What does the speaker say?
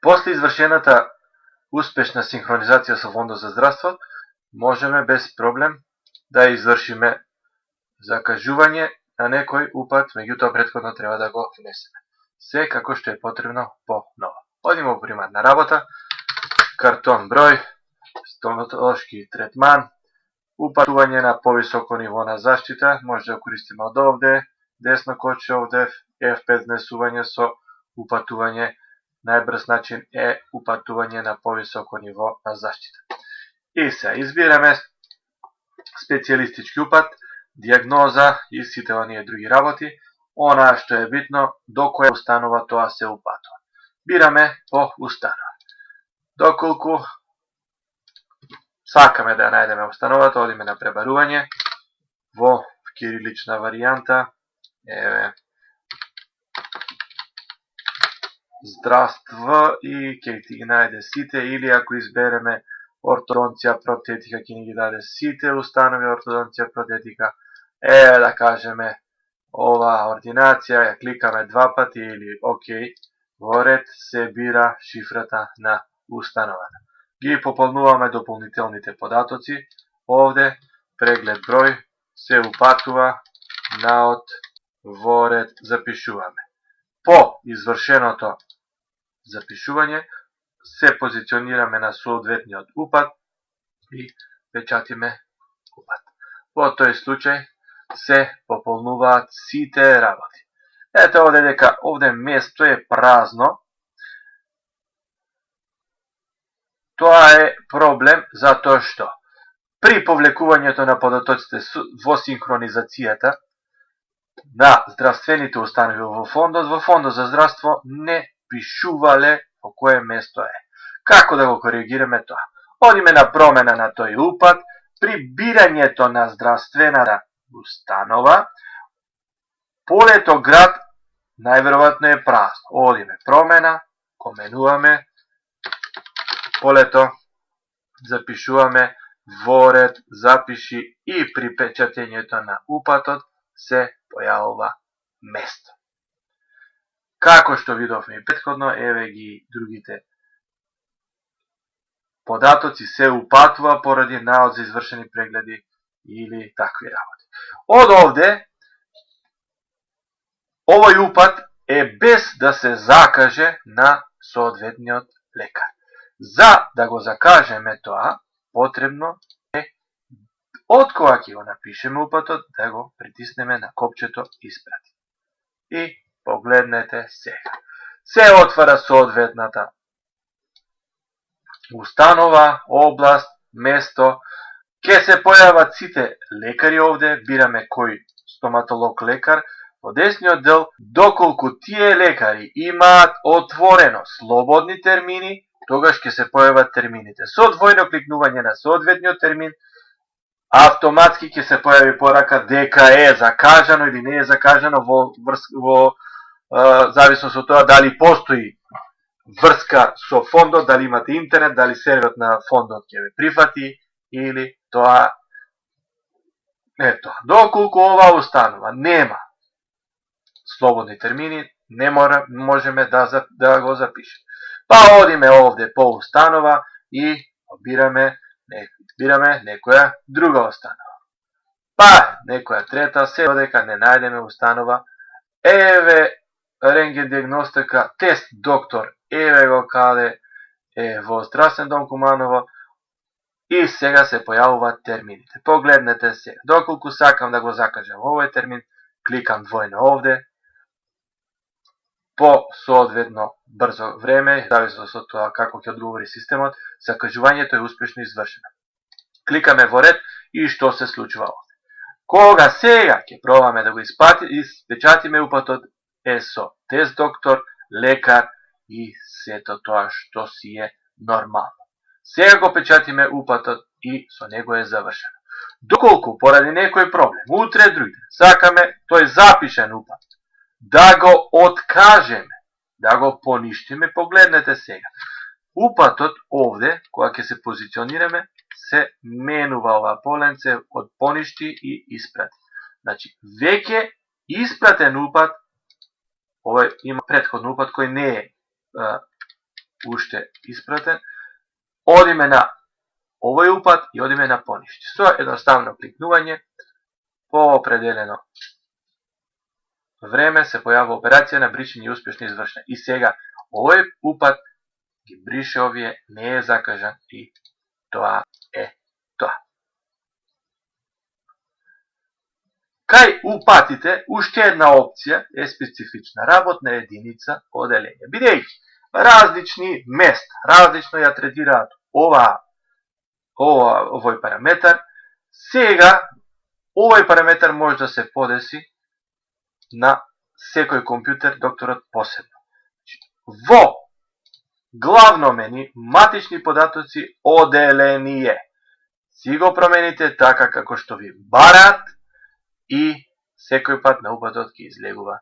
После извршената успешна синхронизација со Фондот за здравство, можеме без проблем да извршиме закажување на некој упат, меѓутоа претходно треба да го внесеме. Се како што е потребно по ново. Одиме во примарна работа, картон број, стоматолошки третман, упатување на повисоко ниво на заштита, може да користиме од овде, десно коче овде, F5 внесување со упатување. Најбрз начин е упатување на повисоко ниво на заштита. И се избираме специјалистички упат, дијагноза и сите оние други работи. Она што е битно, до која установа тоа се упатува. Бираме по установа. Доколку сакаме да ја најдеме установата, одиме на пребарување во кирилична варијанта. Еве здравство и ќе ти ги најде сите, или ако избереме ортодонција протетика, ќе ни ги даде сите установи ортодонција протетика. Да кажеме ова ординација, ја кликаме два пати или ОК, во ред се бира шифрата на установата. Ги пополнуваме дополнителните податоци, овде преглед број, се упатува, наод, во ред запишуваме. По извршеното запишување се позиционираме на соодветниот упат и печатиме упат. Во тој случај се пополнуваат сите работи. Ете овде дека овде место е празно. Тоа е проблем затоа што при повлекувањето на податоците во синхронизацијата на здравствените установи во Фондот за здравство не пишувале по кое место е. Како да го коригираме тоа? Одиме на промена на тој упат, при бирањето на здравствената установа, полето град најверојатно е празно. Одиме промена, коменуваме полето, запишуваме во ред, запиши и при печатењето на упатот се појавува место. Како што видовме и претходно, еве ги другите податоци, се упатува поради наод за извршени прегледи или такви работи. Од овде, овој упат е без да се закаже на соодветниот лекар. За да го закажеме тоа, потребно е, од кога ќе го напишеме упатот, да го притиснеме на копчето испрати. И погледнете сега. Се отвара соодветната установа, област, место. Ке се појават сите лекари овде, бираме кој стоматолог лекар. Во десниот дел, доколку тие лекари имаат отворено слободни термини, тогаш ќе се појават термините. Со двојно кликнување на соодветниот термин, автоматски ќе се појави порака дека е закажано или не е закажано во зависност од тоа дали постои врска со фондот, дали имате интернет, дали серверот на фондот ќе ве прифати или тоа не тоа. Доколку ова установа нема слободни термини, не можеме да го запишеме. Па одиме овде по установа и бираме некоја друга установа. Па некоја трета, се додека не најдеме установа. Еве рентген диагностика, тест доктор, еве го каде е во здравствен дом Куманово, и сега се појавуваат термините. Погледнете сега. Доколку сакам да го закажам овој термин, кликам двојно овде, по соодветно брзо време, зависност од тоа како ќе одговори системот, закажувањето е успешно извршено. Кликаме во ред и што се случува овде. Кога сега ќе пробаме да го испечатиме упатот, е со тест доктор, лекар и сето тоа што си е нормално. Сега го печатиме упатот и со него е завршено. Доколку поради некој проблем, утре други, сакаме тој запишен упат да го откажеме, да го поништиме, погледнете сега. Упатот овде, кога ќе се позиционираме, се менува ова поленце од поништи и испрати. Значи, веќе испратен упат, овој има претходен упат кој не е уште испратен, одиме на овој упат и одиме на поништи. Со едноставно кликнување по определено време се појавува операција на бришење успешно извршена. И сега овој упат ги брише овие, не е закажан и тоа е тоа. Кај упатите, уште една опција е специфична работна единица оделење. Бидејќи различни места, различно ја третираат овој параметар, сега овој параметар може да се подеси на секој компјутер, докторот посебно. Во главно мени, матични податоци, оделение. Си го промените така како што ви бараат и секој пат на упатот ќе излегува